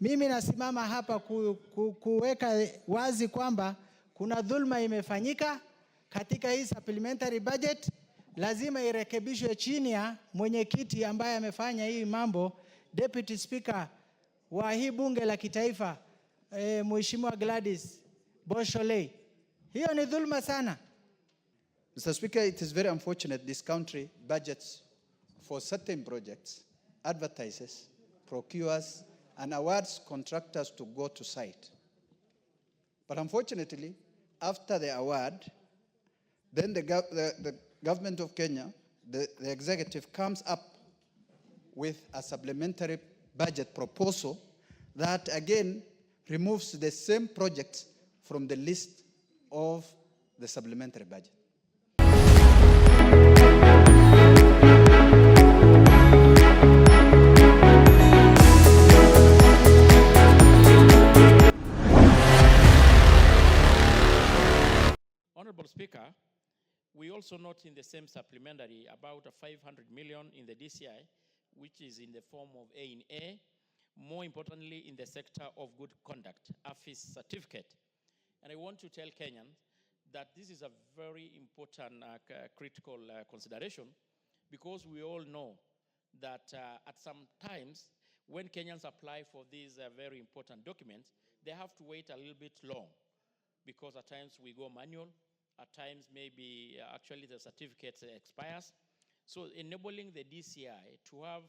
Mimi nasimama hapa kuweka wazi kwamba kuna dhulma imefanyika katika hii supplementary budget. Lazima irekebishwe chini ya mwenyekiti ambaye amefanya hii mambo, Deputy Speaker wa hii bunge la kitaifa, Mheshimiwa Gladys Bosholei. Hiyo ni dhulma sana. Mr. Speaker, it is very unfortunate this country budgets for certain projects, advertises, procures, and awards contractors to go to site. But unfortunately, after the award, then the government of Kenya, the executive comes up with a supplementary budget proposal that again removes the same projects from the list of the supplementary budget. Honorable Speaker, we also note in the same supplementary about 500 million in the DCI, which is in the form of A&A, more importantly in the sector of good conduct, AFIS certificate. And I want to tell Kenyans that this is a very important critical consideration, because we all know that at some times when Kenyans apply for these very important documents, they have to wait a little bit long, because at times we go manual, at times maybe actually the certificate expires. So enabling the DCI to have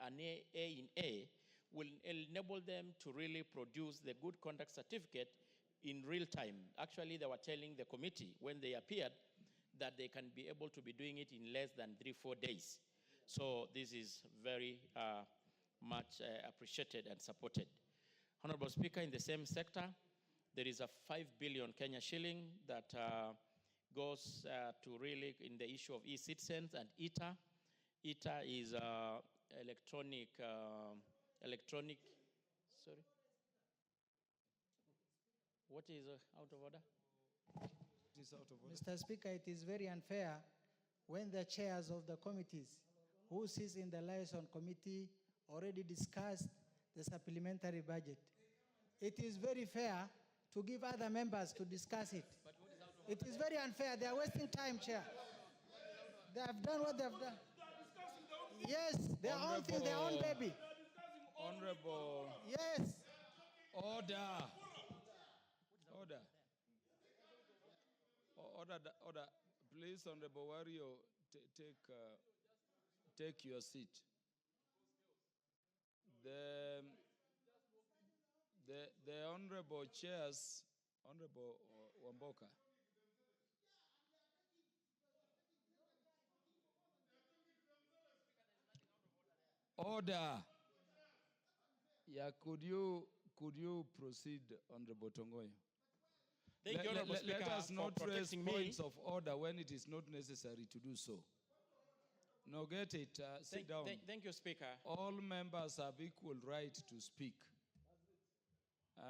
an A&A will enable them to really produce the good conduct certificate in real time. Actually, they were telling the committee when they appeared that they can be able to be doing it in less than 3-4 days. So this is very much appreciated and supported. Honorable Speaker, in the same sector, there is a 5 billion Kenya shilling that goes to really in the issue of e-citizens and ITA. ITA is electronic, sorry. What is out of order? It is out of order. Mr. Speaker, it is very unfair when the chairs of the committees who sits in the liaison committee already discussed the supplementary budget. It is very fair to give other members to discuss it. It is very unfair. They are wasting time, Chair. They have done what they have done. Yes, their own thing, their own baby. Honorable. Yes. Order. Order. Order. Please, Honorable Wario, take your seat. The Honorable Chairs, Honorable Wamboka. Order. Yeah, could you proceed, Honorable Tongoy? Thank you, Honorable Speaker, let us not raise points me. of order when it is not necessary to do so. No, get it. Sit down. Thank you, Speaker. All members have equal right to speak.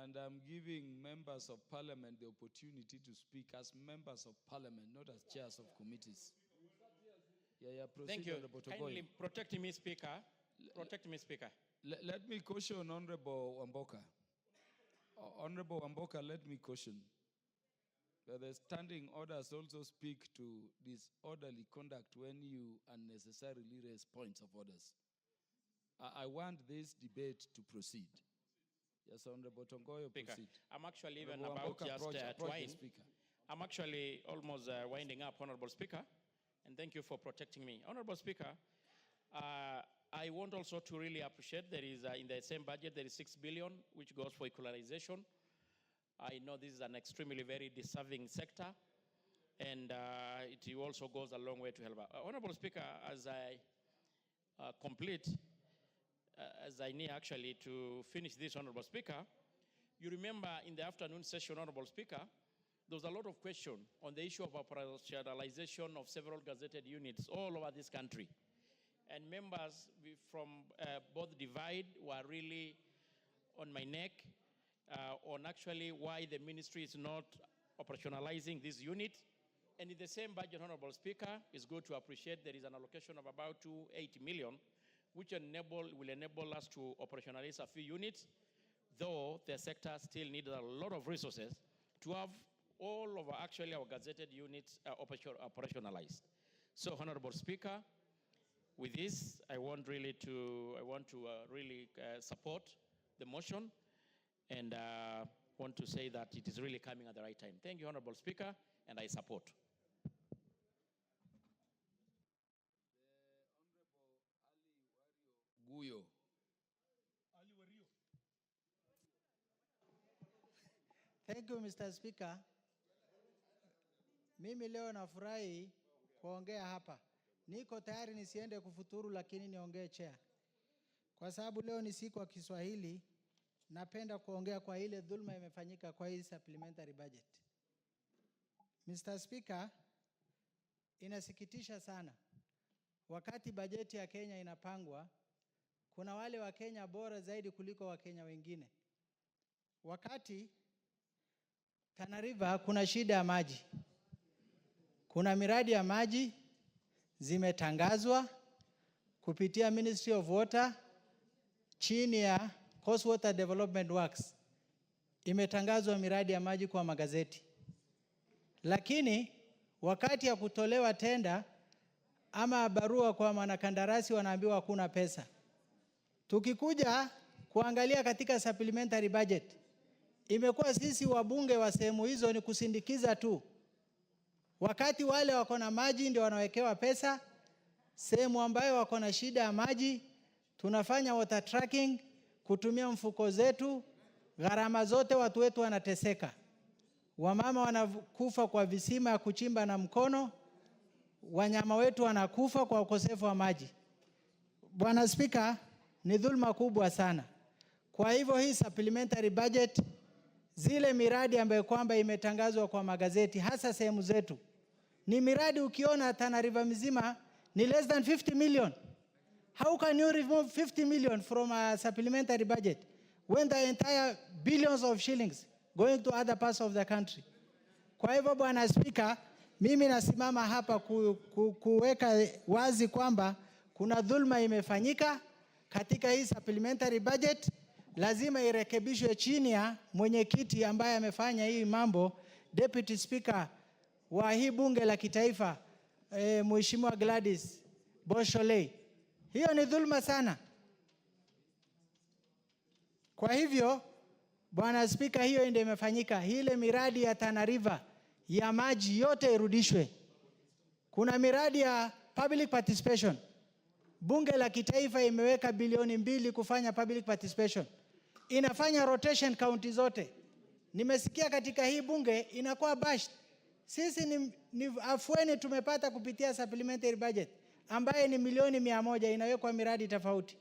And I'm giving members of parliament the opportunity to speak as members of parliament, not as chairs of committees. Proceed. Thank you. Kindly protect me, Speaker. Protect me, Speaker. Let me caution Honorable Wamboka. Honorable Wamboka, let me caution that the standing orders also speak to disorderly conduct when you unnecessarily raise points of orders. I want this debate to proceed. Yes, Honorable Tongoyo, proceed. I'm actually even about just to wind. I'm actually almost winding up, Honorable Speaker, and thank you for protecting me. Honorable Speaker, I want also to really appreciate there is, in the same budget, there is 6 billion, which goes for equalization. I know this is an extremely very deserving sector, and it also goes a long way to help. Honorable Speaker, as I complete, as I need actually to finish this, Honorable Speaker, you remember in the afternoon session, Honorable Speaker, there was a lot of question on the issue of operationalization of several gazetted units all over this country. And members from both divide were really on my neck on actually why the ministry is not operationalizing this unit. And in the same budget, Honorable Speaker, it's good to appreciate there is an allocation of about 280 million, which will enable us to operationalize a few units. though the sector still needs a lot of resources to have all of actually our gazetted units operationalized. So, Honorable Speaker, with this, I want to really support the motion, and want to say that it is really coming at the right time. Thank you, Honorable Speaker, and I support. Guyo. Thank you, Mr. Speaker. Mimi leo nafurahi kuongea hapa. Niko tayari nisiende kufuturu, lakini niongee chair. Kwa sababu leo ni siku ya Kiswahili, napenda kuongea kwa ile dhulma imefanyika kwa hii supplementary budget. Mr. Speaker, inasikitisha sana. Wakati bajeti ya Kenya inapangwa, kuna wale wa Kenya bora zaidi kuliko wa Kenya wengine. Wakati Tana River kuna shida ya maji. Kuna miradi ya maji zimetangazwa kupitia Ministry of Water chini ya Coast Water Development Works. Imetangazwa miradi ya maji kwa magazeti. Lakini wakati ya kutolewa tenda ama barua kwa wanakandarasi wanaambiwa hakuna pesa. Tukikuja kuangalia katika supplementary budget, imekuwa sisi wabunge wa sehemu hizo ni kusindikiza tu. Wakati wale wako na maji ndio wanawekewa pesa, sehemu ambayo wako na shida ya maji, tunafanya water tracking, kutumia mfuko zetu, gharama zote watu wetu wanateseka. Wamama wanakufa kwa visima ya kuchimba na mkono, wanyama wetu wanakufa kwa ukosefu wa maji. Bwana Speaker, ni dhulma kubwa sana. Kwa hivyo hii supplementary budget, zile miradi ambayo kwamba imetangazwa kwa magazeti hasa sehemu zetu, ni miradi ukiona Tana River mzima ni less than 50 million. How can you remove 50 million from a supplementary budget when the entire billions of shillings going to other parts of the country? Kwa hivyo Bwana Speaker, mimi nasimama hapa kuweka wazi kwamba kuna dhulma imefanyika katika hii supplementary budget. Lazima irekebishwe chini ya mwenyekiti ambaye amefanya hii mambo, Deputy Speaker wa hii bunge la kitaifa, Mheshimiwa Gladys Bosholei. Hiyo ni dhulma sana. Kwa hivyo Bwana Speaker, hiyo ndio imefanyika. Ile miradi ya Tana River ya maji yote irudishwe. Kuna miradi ya public participation. Bunge la kitaifa imeweka bilioni 2 kufanya public participation. Inafanya rotation county zote. Nimesikia katika hii bunge inakuwa bashed. Sisi ni afueni tumepata kupitia supplementary budget ambaye ni milioni 100 inawekwa miradi tofauti.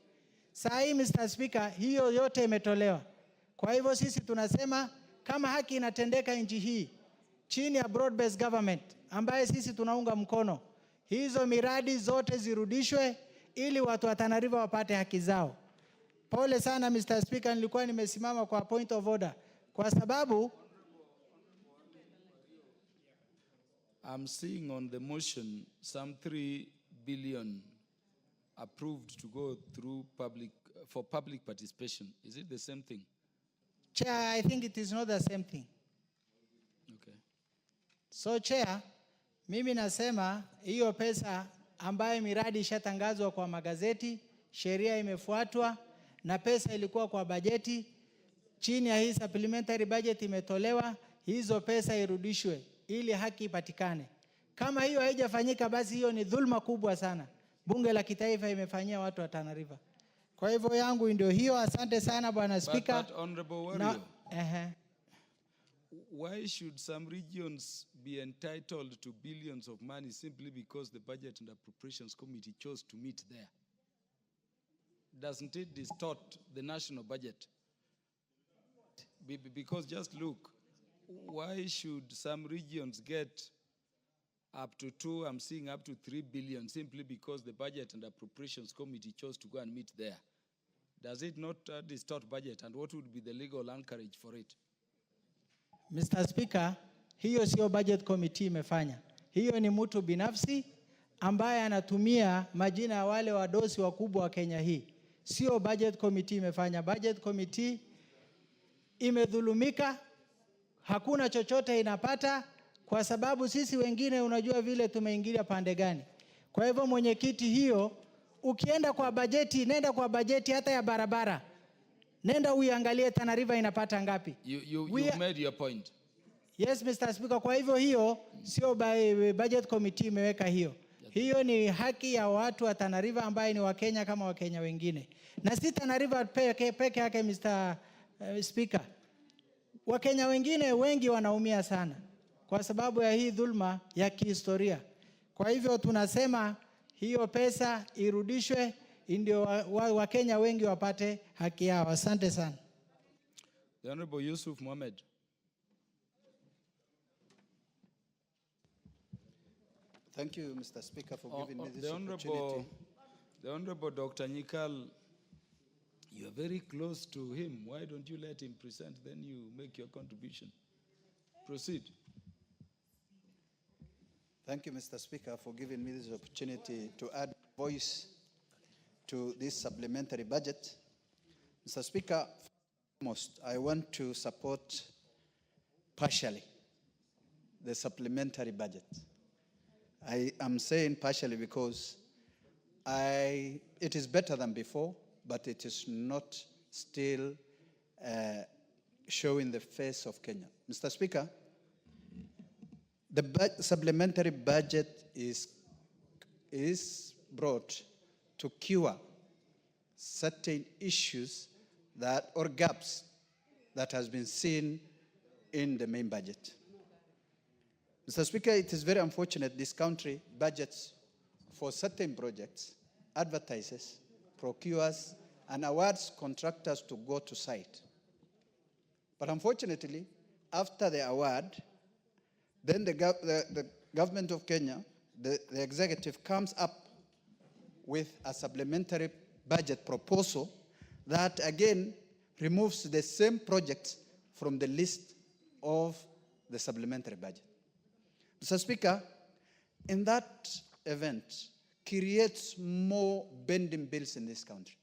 Saa hii Mr. Speaker, hiyo yote imetolewa. Kwa hivyo sisi tunasema kama haki inatendeka nchi hii chini ya broad based government ambaye sisi tunaunga mkono, hizo miradi zote zirudishwe ili watu wa Tana River wapate haki zao. Pole sana Mr. Speaker, nilikuwa nimesimama kwa point of order kwa sababu I'm seeing on the motion some 3 billion approved to go through public participation. Is it the same thing? Chair, I think it is not the same thing. Okay. So Chair, mimi nasema hiyo pesa ambayo miradi ishatangazwa kwa magazeti, sheria imefuatwa na pesa ilikuwa kwa bajeti, chini ya hii supplementary budget imetolewa, hizo pesa irudishwe ili haki ipatikane. Kama hiyo haijafanyika, basi hiyo ni dhulma kubwa sana bunge la kitaifa imefanyia watu wa Tana River. Kwa hivyo yangu ndio hiyo. Asante sana Bwana Speaker. But Honorable Wario, why should some regions be entitled to billions of money simply because the Budget and Appropriations Committee chose to meet there? Doesn't it distort the national budget? Because just look, why should some regions get up to 2, I'm seeing up to 3 billion simply because the Budget and Appropriations Committee chose to go and meet there? Does it not distort budget, and what would be the legal anchorage for it? Mr. Speaker, hiyo sio budget committee imefanya. Hiyo ni mtu binafsi ambaye anatumia majina ya wale wadosi wakubwa wa Kenya hii. Sio budget committee imefanya. Budget committee imedhulumika, hakuna chochote inapata, kwa sababu sisi wengine unajua vile tumeingilia pande gani. Kwa hivyo mwenyekiti, hiyo ukienda kwa bajeti, nenda kwa bajeti hata ya barabara. Nenda uiangalie Tana River inapata ngapi. You made your point. Yes, Mr. Speaker. Kwa hivyo hiyo sio budget committee imeweka hiyo. Hiyo ni haki ya watu wa Tana River ambaye ni Wakenya kama Wakenya wengine. Na si Tana River peke yake, Mr. Speaker. Wakenya wengine wengi wanaumia sana kwa sababu ya hii dhulma ya kihistoria. Kwa hivyo tunasema hiyo pesa irudishwe ndio Wakenya wengi wapate haki yao. Asante sana. The Honorable Yusuf Mohamed. Thank you, Mr. Speaker, for giving me this opportunity. The Honorable Dr. Nyikal, you are very close to him. Why don't you let him present, then you make your contribution? Proceed. Thank you, Mr. Speaker, for giving me this opportunity to add voice to this supplementary budget. Mr. Speaker, first, I want to support partially the supplementary budget. I am saying partially because it is better than before, but it is not still showing the face of Kenya. Mr. Speaker, the supplementary budget is brought to cure certain issues or gaps that has been seen in the main budget. Mr. Speaker, it is very unfortunate this country budgets for certain projects, advertises, procures, and awards contractors to go to site. But unfortunately, after the award, then the government of Kenya, the executive comes up with a supplementary budget proposal that again removes the same projects from the list of the supplementary budget. Mr. Speaker, in that event, creates more bending bills in this country.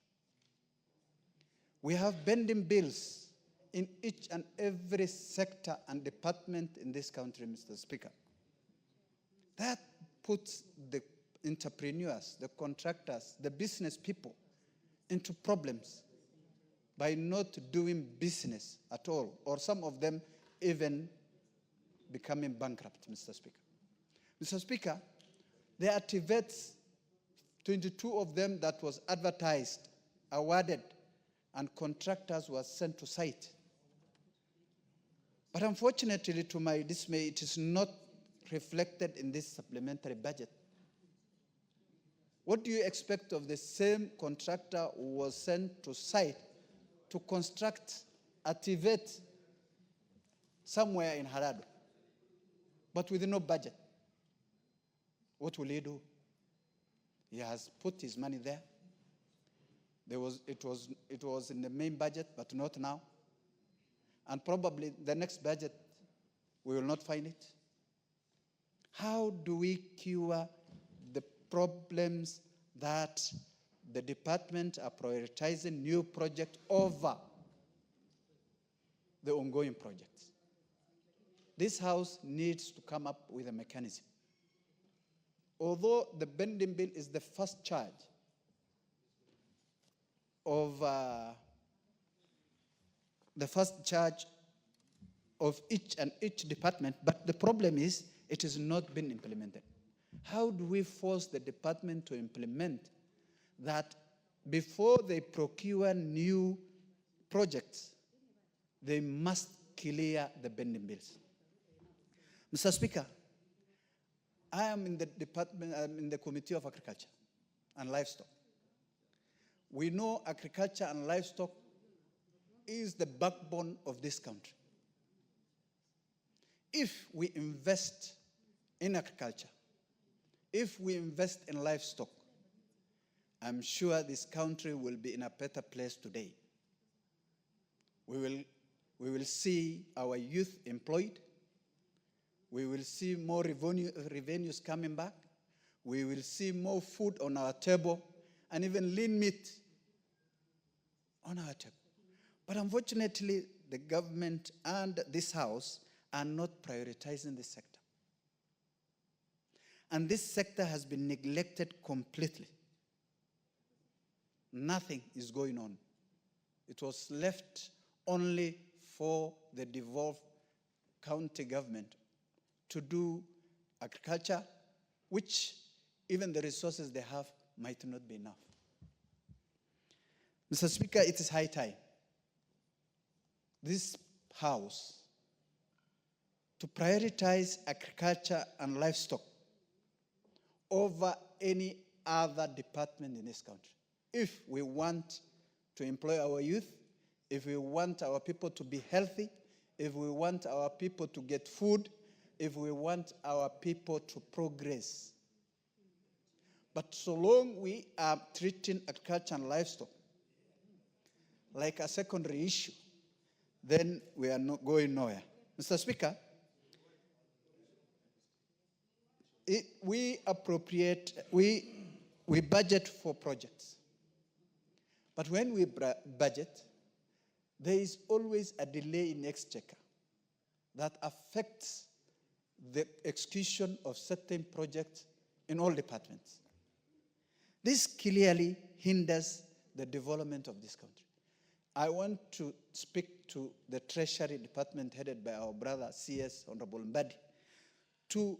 We have bending bills in each and every sector and department in this country, Mr. Speaker. That puts the entrepreneurs, the contractors, the business people into problems by not doing business at all, or some of them even becoming bankrupt, Mr. Speaker. Mr. Speaker, the activates, 22 of them that was advertised, awarded, and contractors were sent to site. But unfortunately, to my dismay, it is not reflected in this supplementary budget. What do you expect of the same contractor who was sent to site to construct, activate somewhere in Harado, but with no budget? What will he do? He has put his money there. It was in the main budget, but not now. And probably the next budget, we will not find it. How do we cure the problems that the department are prioritizing new projects over the ongoing projects? This House needs to come up with a mechanism. Although the bending bill is the first charge of each department, but the problem is it has not been implemented. How do we force the department to implement that before they procure new projects, they must clear the bending bills? Mr. Speaker, I am in the department, I'm in the Committee of Agriculture and Livestock. We know agriculture and livestock is the backbone of this country. If we invest in agriculture, if we invest in livestock, I'm sure this country will be in a better place today. We will see our youth employed. We will see more revenues coming back. We will see more food on our table, and even lean meat on our table. But unfortunately, the government and this House are not prioritizing this sector. And this sector has been neglected completely. Nothing is going on. It was left only for the devolved county government to do agriculture, which even the resources they have might not be enough. Mr. Speaker, it is high time this House to prioritize agriculture and livestock over any other department in this country. If we want to employ our youth, if we want our people to be healthy, if we want our people to get food, if we want our people to progress. But so long we are treating agriculture and livestock like a secondary issue, then we are not going nowhere. Mr. Speaker, we budget for projects. But when we budget, there is always a delay in exchequer that affects the execution of certain projects in all departments. This clearly hinders the development of this country. I want to speak to the Treasury Department headed by our brother CS Honorable Ndindi to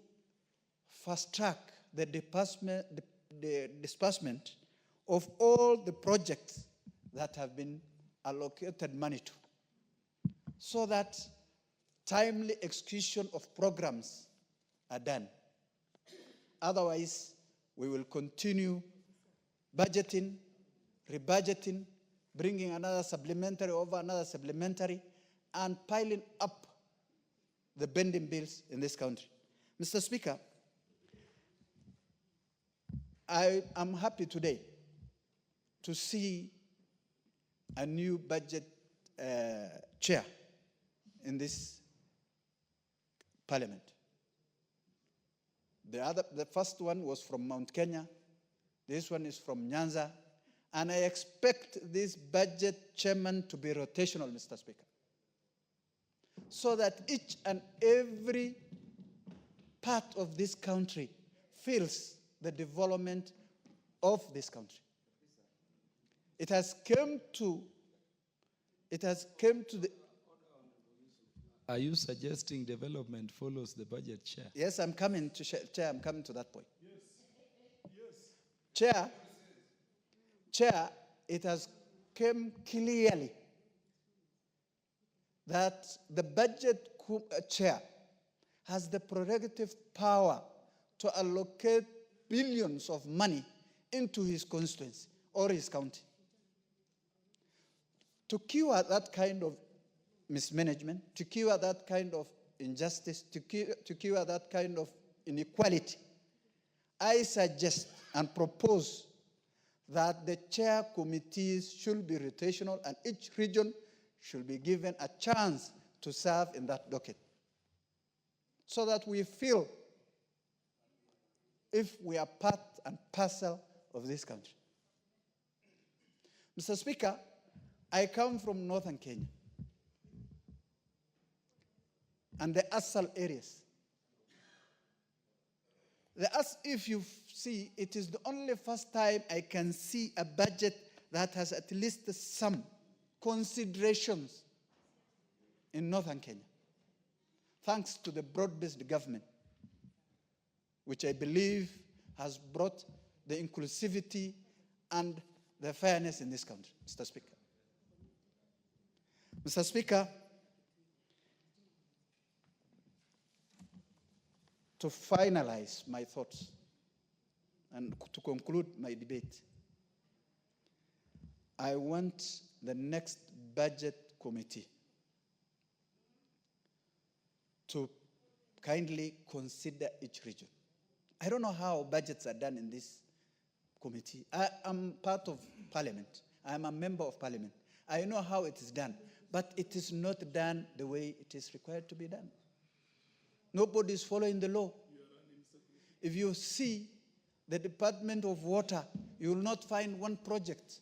fast-track the disbursement of all the projects that have been allocated money to, so that timely execution of programs are done. Otherwise, we will continue budgeting, rebudgeting, bringing another supplementary over another supplementary, and piling up the bending bills in this country. Mr. Speaker, I am happy today to see a new budget chair in this parliament. The first one was from Mount Kenya. This one is from Nyanza. And I expect this budget chairman to be rotational, Mr. Speaker, so that each and every part of this country feels the development of this country. It has come to the... Are you suggesting development follows the budget, Chair? Yes, I'm coming to Chair. I'm coming to that point. Yes. Chair, it has come clearly that the budget chair has the prerogative power to allocate billions of money into his constituency or his county. To cure that kind of mismanagement, to cure that kind of injustice, to cure that kind of inequality, I suggest and propose that the chair committees should be rotational and each region should be given a chance to serve in that docket, so that we feel if we are part and parcel of this country. Mr. Speaker, I come from northern Kenya and the Asal areas. If you see, it is the only first time I can see a budget that has at least some considerations in northern Kenya, thanks to the broad-based government, which I believe has brought the inclusivity and the fairness in this country, Mr. Speaker. Mr. Speaker, to finalize my thoughts and to conclude my debate, I want the next budget committee to kindly consider each region. I don't know how budgets are done in this committee. I am part of parliament. I am a member of parliament. I know how it is done, but it is not done the way it is required to be done. Nobody is following the law. If you see the Department of Water, you will not find one project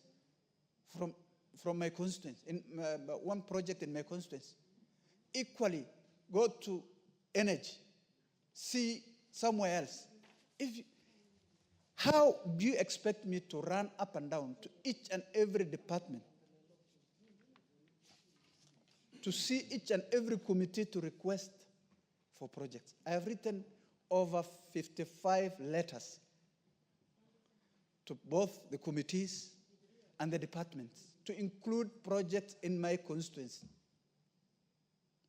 from from my constituency, in one project in my constituency. Equally, go to energy, see somewhere else. How do you expect me to run up and down to each and every department, to see each and every committee to request for projects? I have written over 55 letters to both the committees and the departments to include projects in my constituency.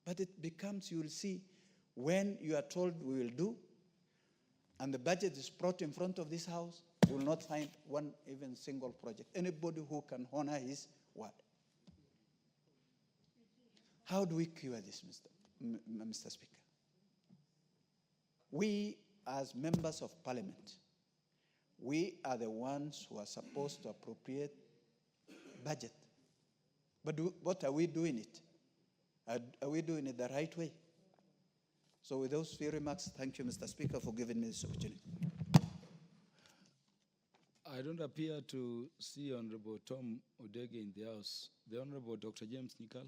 But it becomes, you will see, when you are told we will do, and the budget is brought in front of this house, you will not find one even single project. Anybody who can honor his word. How do we cure this, Mr. Speaker? We, as members of parliament, we are the ones who are supposed to appropriate budget. But what are we doing it? Are we doing it the right way? So with those few remarks, thank you, Mr. Speaker, for giving me this opportunity. I don't appear to see Honorable Tom Odege in the House. The Honorable Dr. James Nikal.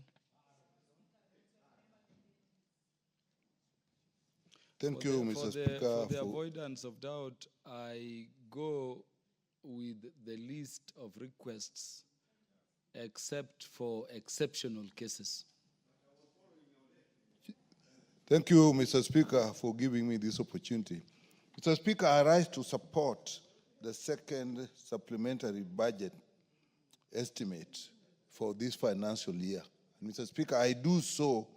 Thank you, Mr. Speaker. For the avoidance of doubt, I go with the list of requests except for exceptional cases. Thank you, Mr. Speaker, for giving me this opportunity. Mr. Speaker, I rise to support the second supplementary budget estimate for this financial year. And Mr. Speaker, I do so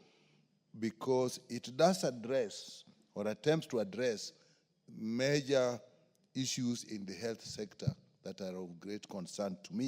because it does address or attempts to address major issues in the health sector that are of great concern to me.